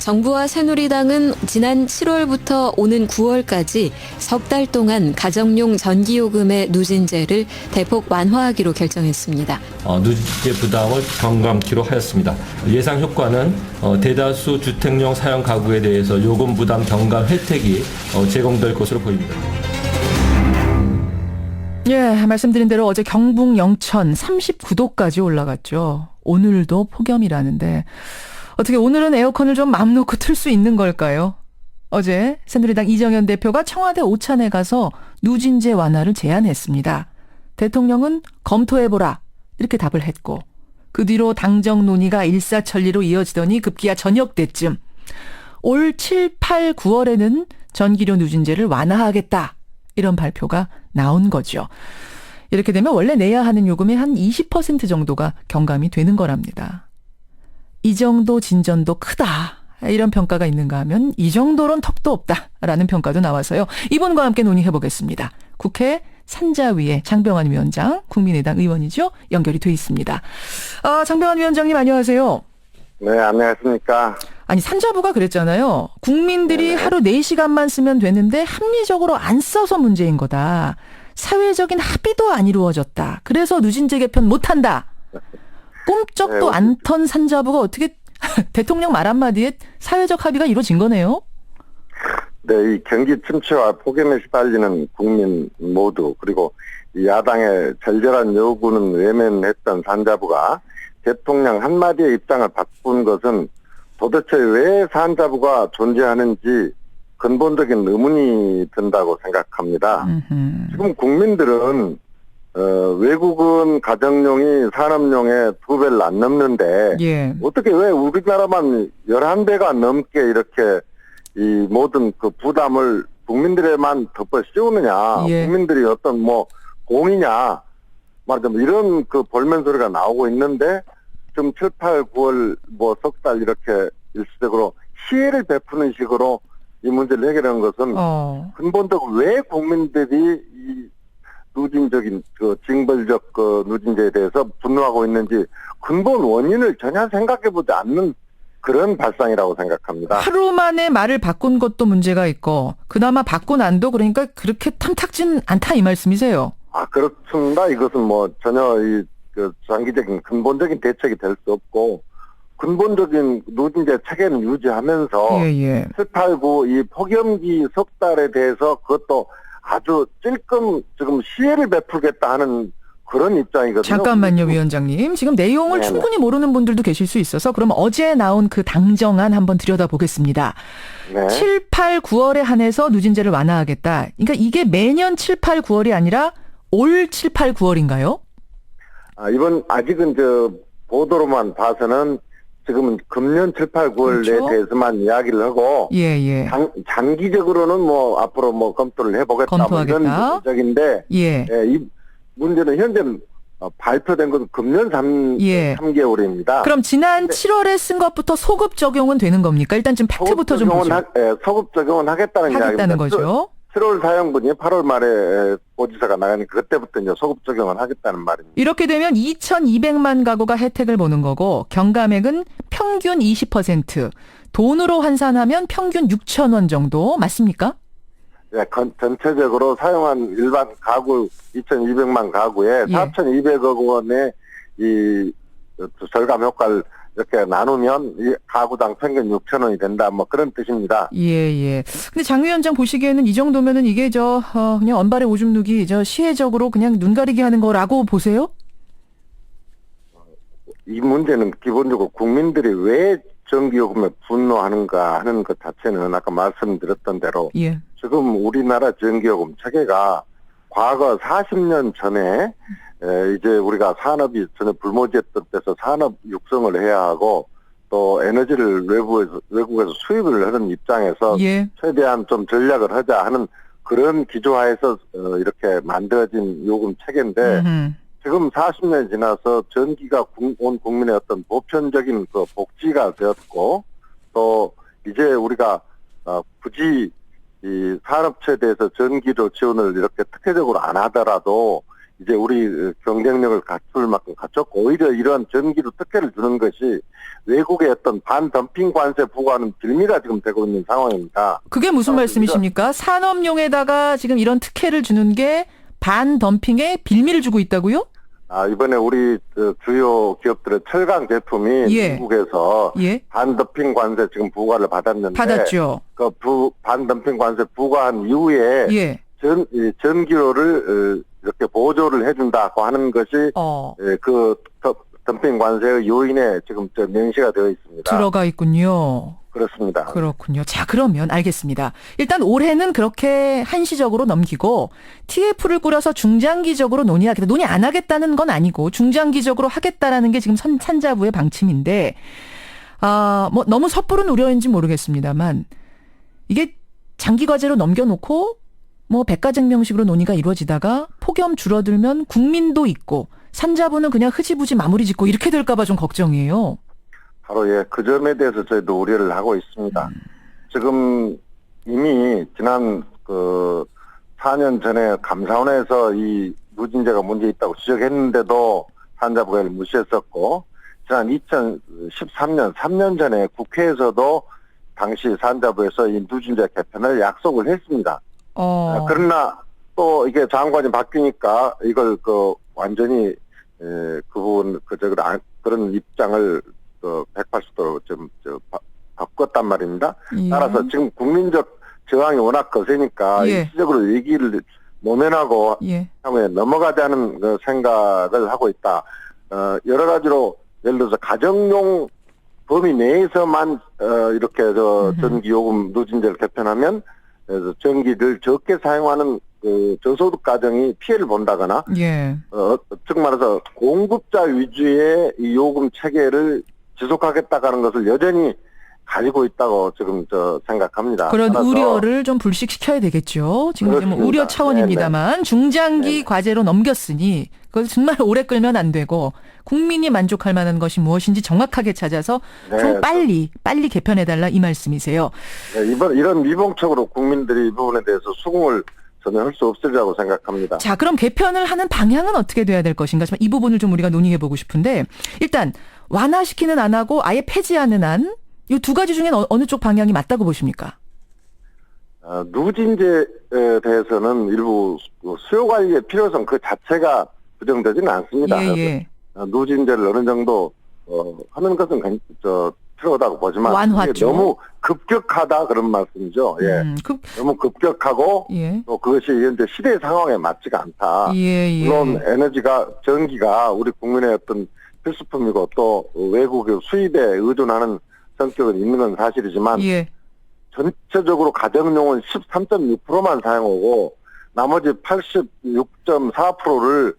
정부와 새누리당은 지난 7월부터 오는 9월까지 석 달 동안 가정용 전기요금의 누진제를 대폭 완화하기로 결정했습니다. 누진제 부담을 경감키로 하였습니다. 예상 효과는 대다수 주택용 사용 가구에 대해서 요금 부담 경감 혜택이 제공될 것으로 보입니다. 예, 말씀드린 대로 어제 경북 영천 39도까지 올라갔죠. 오늘도 폭염이라는데 어떻게 오늘은 에어컨을 좀 마음 놓고 틀 수 있는 걸까요? 어제 새누리당 이정현 대표가 청와대 오찬에 가서 누진제 완화를 제안했습니다. 대통령은 검토해보라 이렇게 답을 했고 그 뒤로 당정 논의가 일사천리로 이어지더니 급기야 저녁 때쯤 올 7, 8, 9월에는 전기료 누진제를 완화하겠다. 이런 발표가 나온 거죠. 이렇게 되면 원래 내야 하는 요금의 한 20% 정도가 경감이 되는 거랍니다. 이 정도 진전도 크다. 이런 평가가 있는가 하면 이 정도론 턱도 없다라는 평가도 나와서요. 이분과 함께 논의해보겠습니다. 국회 산자위의 장병환 위원장, 국민의당 의원이죠. 연결이 돼 있습니다. 장병환 위원장님 안녕하세요. 네, 안녕하십니까. 아니 산자부가 그랬잖아요. 국민들이 네. 하루 4시간만 쓰면 되는데 합리적으로 안 써서 문제인 거다. 사회적인 합의도 안 이루어졌다. 그래서 누진제 개편 못한다. 꼼짝도 네, 안 턴 산자부가 어떻게 대통령 말 한마디에 사회적 합의가 이루어진 거네요. 네, 이 경기 침체와 폭염에 시달리는 국민 모두 그리고 이 야당의 절절한 요구는 외면했던 산자부가 대통령 한마디의 입장을 바꾼 것은 도대체 왜 산자부가 존재하는지 근본적인 의문이 든다고 생각합니다. 지금 국민들은 외국은 가정용이 산업용의 2배를 안 넘는데 예. 어떻게 왜 우리나라만 11배가 넘게 이렇게 이 모든 그 부담을 국민들에만 덮어 씌우느냐. 예. 국민들이 어떤 공이냐. 말하자면 이런 그 볼멘 소리가 나오고 있는데 좀 7, 8, 9월 석 달 이렇게 일시적으로 시혜를 베푸는 식으로 이 문제를 해결하는 것은 근본적으로 왜 국민들이 이 누진적인 그 징벌적 그 누진제에 대해서 분노하고 있는지 근본 원인을 전혀 생각해보지 않는 그런 발상이라고 생각합니다. 하루 만에 말을 바꾼 것도 문제가 있고 그나마 바꾼 안도 그러니까 그렇게 탐탁진 않다 이 말씀이세요? 그렇습니다. 이것은 전혀 그 장기적인 근본적인 대책이 될 수 없고 근본적인 누진제 체계는 유지하면서 7, 8, 9 이 폭염기 석 달에 대해서 그것도 아주 찔끔 지금 시혜를 베풀겠다 하는 그런 입장이거든요. 잠깐만요, 위원장님. 지금 내용을 네네. 충분히 모르는 분들도 계실 수 있어서 그럼 어제 나온 그 당정안 한번 들여다보겠습니다. 네. 7, 8, 9월에 한해서 누진제를 완화하겠다. 그러니까 이게 매년 7, 8, 9월이 아니라 올 7, 8, 9월인가요? 이번 아직은 보도로만 봐서는 지금은 금년 7, 8, 9월에 그렇죠? 대해서만 이야기를 하고 예. 장기적으로는 앞으로 검토를 해보겠다 검토하겠다. 이런 적인데 예. 이 문제는 현재 발표된 것은 금년 3개월입니다. 그럼 지난 7월에 쓴 것부터 소급 적용은 되는 겁니까? 일단 지금 팩트부터 좀 보죠. 소급 적용은 하겠다는 이야기입니다. 거죠. 7월 사용분이 8월 말에 보지서가 나가니까 그때부터 이제 소급 적용을 하겠다는 말입니다. 이렇게 되면 2,200만 가구가 혜택을 보는 거고 경감액은 평균 20%, 돈으로 환산하면 평균 6,000원 정도 맞습니까? 네, 전체적으로 사용한 일반 가구 2,200만 가구에 4,200억 원의 이 절감 효과를 이렇게 나누면 이 가구당 평균 6,000원이 된다. 그런 뜻입니다. 예. 근데 장 위원장 보시기에는 이 정도면은 이게 그냥 언발의 오줌 누기 시혜적으로 그냥 눈 가리기 하는 거라고 보세요? 이 문제는 기본적으로 국민들이 왜 전기요금에 분노하는가 하는 것 자체는 아까 말씀드렸던 대로 지금 우리나라 전기요금 체계가 과거 40년 전에 이제 우리가 산업이 전혀 불모지했던 때서 산업 육성을 해야 하고 또 에너지를 외국에서 수입을 하는 입장에서 최대한 좀 전략을 하자 하는 그런 기조하에서 이렇게 만들어진 요금 체계인데 지금 40년이 지나서 전기가 온 국민의 어떤 보편적인 그 복지가 되었고 또 이제 우리가 굳이 이 산업체에 대해서 전기료 지원을 이렇게 특혜적으로 안 하더라도 이제 우리 경쟁력을 갖출 만큼 갖췄고 오히려 이러한 전기료 특혜를 주는 것이 외국의 어떤 반덤핑 관세 부과하는 빌미가 지금 되고 있는 상황입니다. 그게 무슨 말씀이십니까? 산업용에다가 지금 이런 특혜를 주는 게 반덤핑에 빌미를 주고 있다고요? 이번에 우리 주요 기업들의 철강 제품이 미국에서 반덤핑 관세 지금 부과를 받았죠. 그 반덤핑 관세 부과한 이후에 전기료를 이렇게 보조를 해준다고 하는 것이 그 덤핑 관세의 요인에 지금 명시가 되어 있습니다. 들어가 있군요. 그렇습니다. 그렇군요. 자, 그러면 알겠습니다. 일단 올해는 그렇게 한시적으로 넘기고 TF를 꾸려서 중장기적으로 논의하겠다. 논의 안 하겠다는 건 아니고 중장기적으로 하겠다라는 게 지금 산자부의 방침인데 뭐 너무 섣부른 우려인지 모르겠습니다만 이게 장기 과제로 넘겨놓고 뭐 백가쟁명식으로 논의가 이루어지다가 폭염 줄어들면 국민도 있고 산자부는 그냥 흐지부지 마무리 짓고 이렇게 될까 봐 좀 걱정이에요. 바로 그 점에 대해서 저희도 우려를 하고 있습니다. 지금 이미 지난 4년 전에 감사원에서 이 누진제가 문제 있다고 지적했는데도 산자부가 이를 무시했었고 지난 2013년 3년 전에 국회에서도 당시 산자부에서 이 누진제 개편을 약속을 했습니다. 그러나 또 이게 장관이 바뀌니까 이걸 완전히 그 부분 그런 입장을 180도로 좀 바꿨단 말입니다. 따라서 지금 국민적 저항이 워낙 거세니까 일시적으로 얘기를 모면하고 향후에 넘어가자는 그 생각을 하고 있다. 여러 가지로 예를 들어서 가정용 범위 내에서만 이렇게 전기요금 누진제를 개편하면 전기를 적게 사용하는 그 저소득 가정이 피해를 본다거나 즉 말해서 공급자 위주의 이 요금 체계를 지속하겠다는 것을 여전히 가지고 있다고 지금 생각합니다. 그런 우려를 좀 불식시켜야 되겠죠. 지금 이제 뭐 우려 차원입니다만 중장기 과제로 넘겼으니 그걸 정말 오래 끌면 안 되고 국민이 만족할 만한 것이 무엇인지 정확하게 찾아서 좀 빨리 개편해달라 이 말씀이세요. 이런 미봉책으로 국민들이 이 부분에 대해서 수긍을 전혀 할 수 없으리라고 생각합니다. 자, 그럼 개편을 하는 방향은 어떻게 돼야 될 것인가? 이 부분을 좀 우리가 논의해보고 싶은데 일단 완화시키는 안하고 아예 폐지하는 안, 이 두 가지 중에 어느 쪽 방향이 맞다고 보십니까? 누진제에 대해서는 일부 수요 관리의 필요성 그 자체가 부정되지는 않습니다. 누진제를 어느 정도 하는 것은 필요하다고 보지만 완화죠. 너무 급격하다 그런 말씀이죠. 너무 급격하고 또 그것이 현재 시대 상황에 맞지가 않다. 물론 전기가 우리 국민의 어떤 필수품이고 또 외국의 수입에 의존하는 성격은 있는 건 사실이지만 전체적으로 가정용은 13.6%만 사용하고 나머지 86.4%를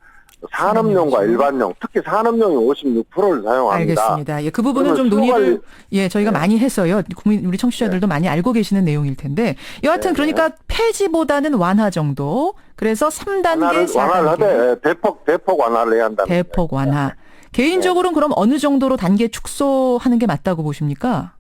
산업용과 일반용, 특히 산업용이 56%를 사용합니다. 알겠습니다. 그 부분은 좀 논의를 저희가 많이 해서요. 우리 청취자들도 많이 알고 계시는 내용일 텐데 여하튼 그러니까 폐지보다는 완화 정도. 그래서 3단계, 4단계. 완화를 하되 대폭 완화를 해야 한다. 대폭 완화. 개인적으로는 그럼 어느 정도로 단계 축소하는 게 맞다고 보십니까?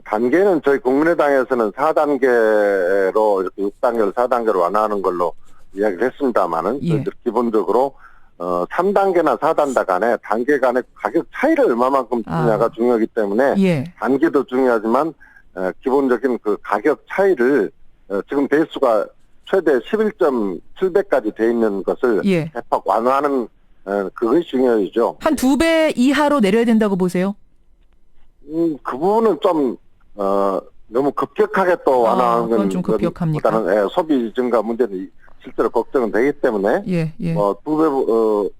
단계는 저희 국민의당에서는 4단계로 이렇게 6단계를 4단계로 완화하는 걸로 이야기를 했습니다만은 기본적으로 3단계나 4단계 간에 단계 간의 가격 차이를 얼마만큼 주느냐가 중요하기 때문에 단계도 중요하지만 기본적인 그 가격 차이를 지금 배수가 최대 11.7배까지 돼 있는 것을 대폭 완화하는 그것이 중요하죠. 한 2배 이하로 내려야 된다고 보세요? 그 부분은 좀 너무 급격하게 또 완화하는 건 좀 급격합니까? 보다는 소비 증가 문제는 실제로 걱정은 되기 때문에 2배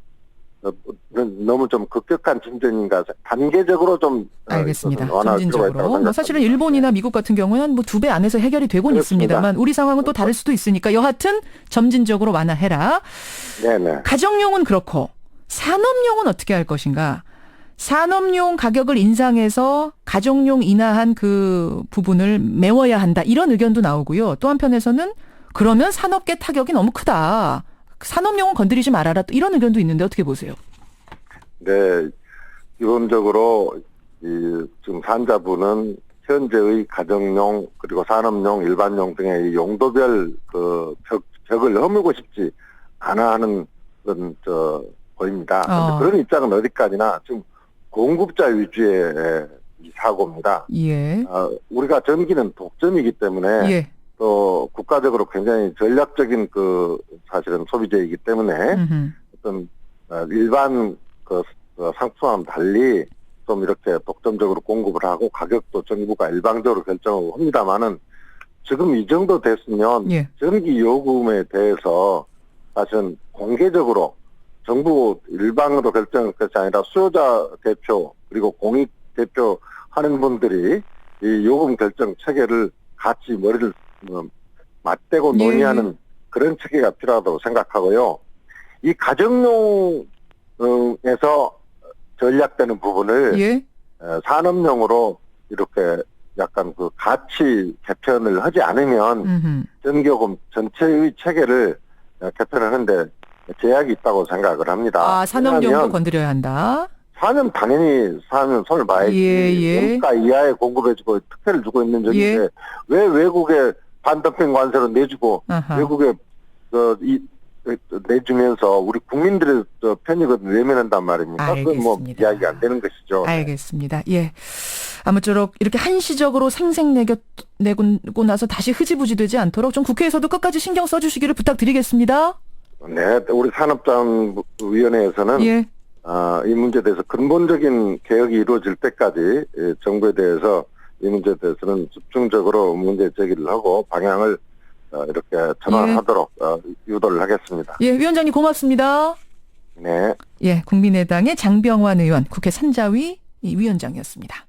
너무 좀 급격한 진전인가 단계적으로 좀 알겠습니다. 점진적으로. 사실은 일본이나 미국 같은 경우는 2배 안에서 해결이 되곤 있습니다만 우리 상황은 또 다를 수도 있으니까 여하튼 점진적으로 완화해라. 가정용은 그렇고 산업용은 어떻게 할 것인가? 산업용 가격을 인상해서 가정용 인하한 그 부분을 메워야 한다. 이런 의견도 나오고요. 또 한편에서는 그러면 산업계 타격이 너무 크다. 산업용은 건드리지 말아라. 또 이런 의견도 있는데 어떻게 보세요? 기본적으로 지금 산자부는 현재의 가정용 그리고 산업용, 일반용 등의 이 용도별 그 벽을 허물고 싶지 않아 하는 건 보입니다. 그런데 그런 입장은 어디까지나 지금 공급자 위주의 이 사고입니다. 예. 우리가 전기는 독점이기 때문에 예. 또 국가적으로 굉장히 전략적인 사실은 소비재이기 때문에 어떤 일반 상품과는 달리 좀 이렇게 독점적으로 공급을 하고 가격도 정부가 일방적으로 결정하고 합니다만은 지금 이 정도 됐으면 예. 전기 요금에 대해서 사실은 공개적으로 정부 일방으로 결정할 것이 아니라 수요자 대표 그리고 공익 대표 하는 분들이 이 요금 결정 체계를 같이 머리를 맞대고 논의하는 예. 그런 체계가 필요하다고 생각하고요. 이 가정용에서 전략되는 부분을 예. 산업용으로 이렇게 약간 가치 개편을 하지 않으면 전기요금 전체의 체계를 개편하는데 제약이 있다고 생각을 합니다. 산업용도 건드려야 한다. 산업 당연히 산업 손을 봐야지. 예. 원가 이하에 공급해주고 특혜를 주고 있는 전인데 예. 왜 외국에 반덤핑 관세로 내주고 외국에 내주면서 우리 국민들의 편익을 외면한단 말입니까? 그건 뭐 이야기가 안 되는 것이죠. 알겠습니다. 예. 아무쪼록 이렇게 한시적으로 생색내고 나서 다시 흐지부지 되지 않도록 좀 국회에서도 끝까지 신경 써주시기를 부탁드리겠습니다. 네, 우리 산업자원위원회에서는 예. 이 문제에 대해서 근본적인 개혁이 이루어질 때까지 정부에 대해서 이 문제에 대해서는 집중적으로 문제 제기를 하고 방향을 이렇게 전환하도록 유도를 하겠습니다. 예, 위원장님 고맙습니다. 네. 예, 국민의당의 장병완 의원, 국회 산자위 위원장이었습니다.